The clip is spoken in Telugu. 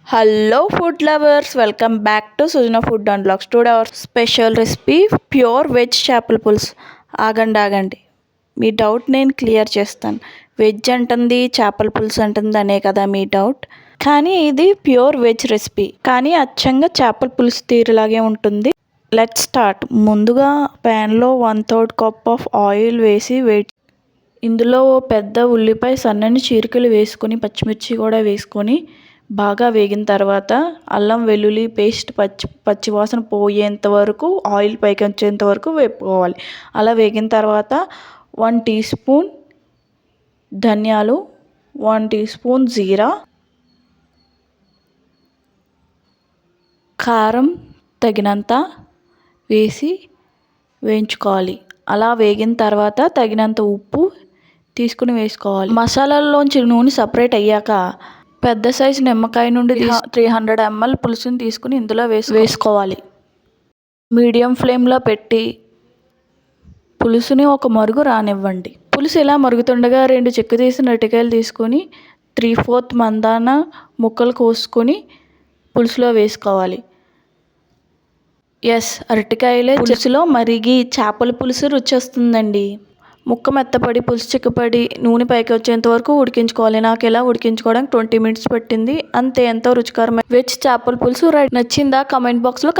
Hello food lovers, welcome back to Sujana food and blogs. Today our special recipe pure veg చేపల పులుసు. ఆగండి, మీ డౌట్ నేను క్లియర్ చేస్తాను. వెజ్ అంటుంది, చేపల పులుసు అంటుంది అనే కదా మీ డౌట్. కానీ ఇది ప్యూర్ వెజ్ రెసిపీ, కానీ అచ్చంగా చేపల పులుసు తీరులాగే ఉంటుంది. Let's start. ముందుగా ప్యాన్లో 1/3 కప్ ఆఫ్ ఆయిల్ వేసి ఇందులో ఓ పెద్ద ఉల్లిపాయ సన్నని చీరికలు వేసుకొని, పచ్చిమిర్చి కూడా వేసుకొని బాగా వేగిన తర్వాత అల్లం వెల్లుల్లి పేస్ట్ పచ్చివాసన పోయేంత వరకు, ఆయిల్ పైకి వచ్చేంత వరకు వేపుకోవాలి. అలా వేగిన తర్వాత 1 టీ స్పూన్ ధనియాలు, 1 టీ స్పూన్ జీరా, కారం తగినంత వేసి వేయించుకోవాలి. అలా వేగిన తర్వాత తగినంత ఉప్పు తీసుకుని వేసుకోవాలి. మసాలాల్లోంచి నూనె సపరేట్ అయ్యాక పెద్ద సైజు నిమ్మకాయ నుండి 300 ml పులుసుని తీసుకుని ఇందులో వేసుకోవాలి. మీడియం ఫ్లేమ్లో పెట్టి పులుసుని ఒక మరుగు రానివ్వండి. పులుసు ఇలా మరుగుతుండగా 2 చెక్కు తీసిన అరటికాయలు తీసుకొని 3/4 మందాన ముక్కలు కోసుకొని పులుసులో వేసుకోవాలి. అరటికాయలే పులుసులో మరిగి చేపల పులుసు రుచి వస్తుందండి. ముక్క మెత్తపడి పులుసు చిక్కపడి నూనె పైకి వచ్చేంత వరకు ఉడికించుకోవాలి. నాకు ఇలా ఉడికించుకోవడానికి 20 minutes పట్టింది. అంతే, ఎంతో రుచికరమైన వెజ్ చేపల పులుసు రెడీ. నచ్చిందా? కమెంట్ బాక్స్లో